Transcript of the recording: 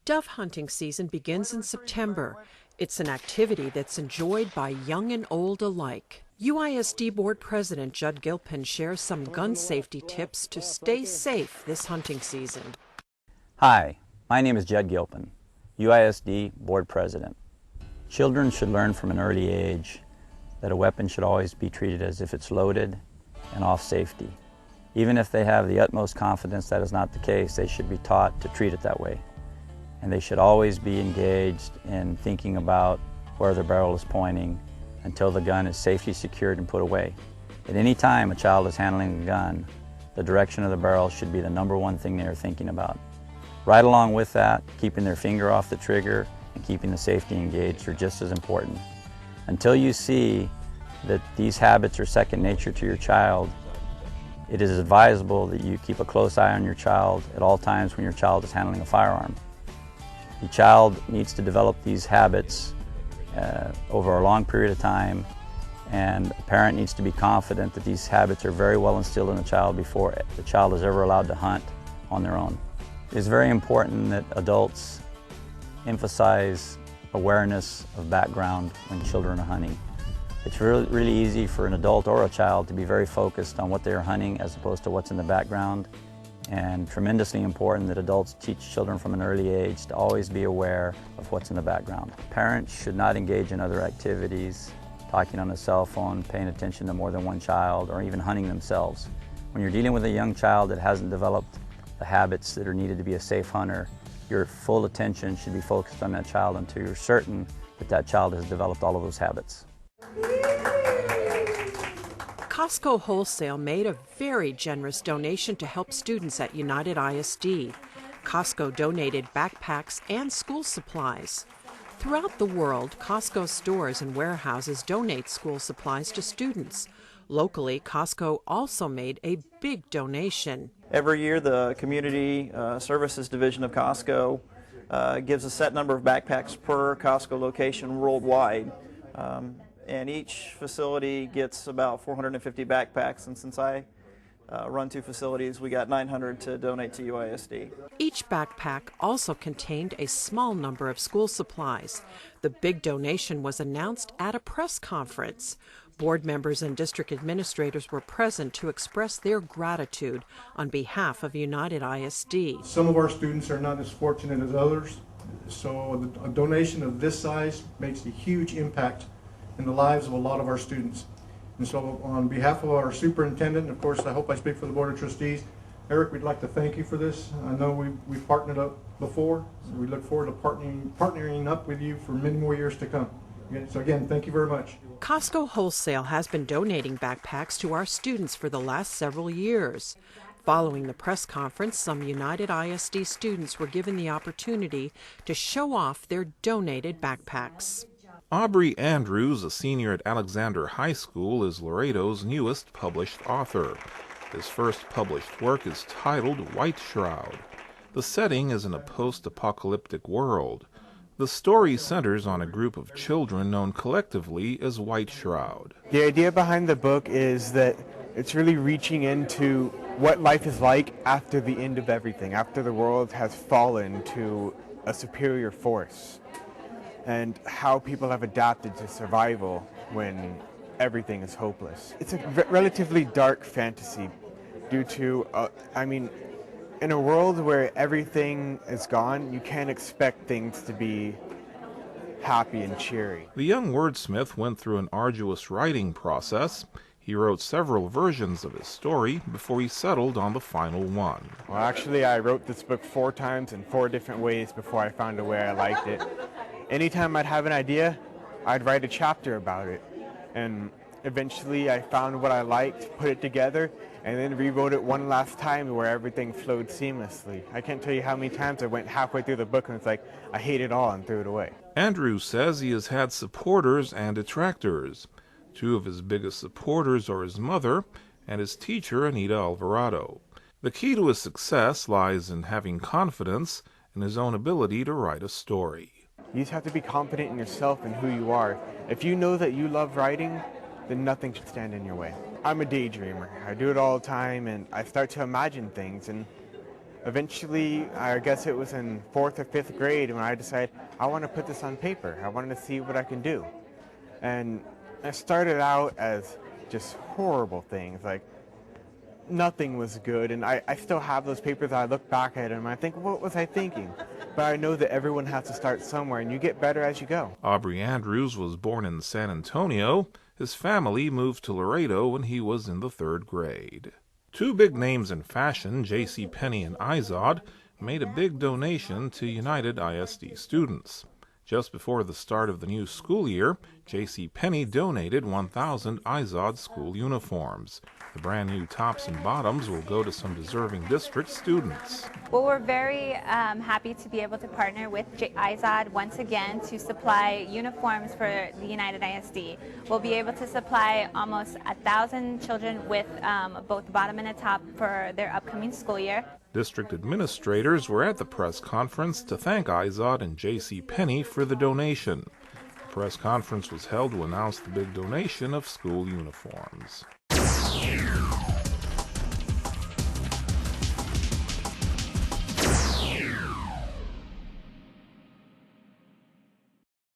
Dove hunting season begins in September. It's an activity that's enjoyed by young and old alike. UISD Board President Judd Gilpin shares some gun safety tips to stay safe this hunting season. Hi, my name is Judd Gilpin, UISD Board President. Children should learn from an early age that a weapon should always be treated as if it's loaded and off safety. Even if they have the utmost confidence that is not the case, they should be taught to treat it that way. And they should always be engaged in thinking about where the barrel is pointing until the gun is safely secured and put away. At any time a child is handling a gun, the direction of the barrel should be the number one thing they are thinking about. Right along with that, keeping their finger off the trigger and keeping the safety engaged are just as important. Until you see that these habits are second nature to your child, it is advisable that you keep a close eye on your child at all times when your child is handling a firearm. The child needs to develop these habits over a long period of time, and a parent needs to be confident that these habits are very well instilled in the child before the child is ever allowed to hunt on their own. It is very important that adults emphasize awareness of background when children are hunting. It's really easy for an adult or a child to be very focused on what they are hunting as opposed to what's in the background, and tremendously important that adults teach children from an early age to always be aware of what's in the background. Parents should not engage in other activities, talking on a cell phone, paying attention to more than one child, or even hunting themselves. When you're dealing with a young child that hasn't developed the habits that are needed to be a safe hunter, your full attention should be focused on that child until you're certain that that child has developed all of those habits. Costco Wholesale made a very generous donation to help students at United ISD. Costco donated backpacks and school supplies. Throughout the world, Costco stores and warehouses donate school supplies to students. Locally, Costco also made a big donation. Every year, the Community Services Division of Costco gives a set number of backpacks per Costco location worldwide. And each facility gets about 450 backpacks, and since I run two facilities, we got 900 to donate to UISD. Each backpack also contained a small number of school supplies. The big donation was announced at a press conference. Board members and district administrators were present to express their gratitude on behalf of United ISD. Some of our students are not as fortunate as others, so a donation of this size makes a huge impact in the lives of a lot of our students. And so on behalf of our superintendent, and of course I hope I speak for the Board of Trustees, Eric, we'd like to thank you for this. I know we've partnered up before, so we look forward to partnering up with you for many more years to come. So again, thank you very much. Costco Wholesale has been donating backpacks to our students for the last several years. Following the press conference, some United ISD students were given the opportunity to show off their donated backpacks. Aubrey Andrews, a senior at Alexander High School, is Laredo's newest published author. His first published work is titled White Shroud. The setting is in a post-apocalyptic world. The story centers on a group of children known collectively as White Shroud. The idea behind the book is that it's really reaching into what life is like after the end of everything, after the world has fallen to a superior force, and how people have adapted to survival when everything is hopeless. It's a relatively dark fantasy due to, in a world where everything is gone, you can't expect things to be happy and cheery. The young wordsmith went through an arduous writing process. He wrote several versions of his story before he settled on the final one. Well, actually, I wrote this book 4 times in 4 different ways before I found a way I liked it. Anytime I'd have an idea, I'd write a chapter about it. And eventually I found what I liked, put it together, and then rewrote it one last time where everything flowed seamlessly. I can't tell you how many times I went halfway through the book and it's like, I hate it all and threw it away. Andrews says he has had supporters and detractors. 2 of his biggest supporters are his mother and his teacher, Anita Alvarado. The key to his success lies in having confidence in his own ability to write a story. You just have to be confident in yourself and who you are. If you know that you love writing, then nothing should stand in your way. I'm a daydreamer. I do it all the time, and I start to imagine things, and Eventually, I guess it was in 4th or 5th grade when I decided I want to put this on paper. I wanted to see what I can do. And I started out as just horrible things, like nothing was good, and I still have those papers. I look back at them and I think, what was I thinking? But I know that everyone has to start somewhere, and you get better as you go. Aubrey Andrews was born in San Antonio. His family moved to Laredo when he was in the 3rd grade. Two big names in fashion, J.C. Penney and Izod, made a big donation to United ISD students. Just before the start of the new school year, J.C. Penney donated 1,000 Izod school uniforms. The brand new tops and bottoms will go to some deserving district students. Well, we're very happy to be able to partner with Izod once again to supply uniforms for the United ISD. We'll be able to supply almost 1,000 children with both a bottom and a top for their upcoming school year. District administrators were at the press conference to thank Izod and J.C. Penney for the donation. The press conference was held to announce the big donation of school uniforms.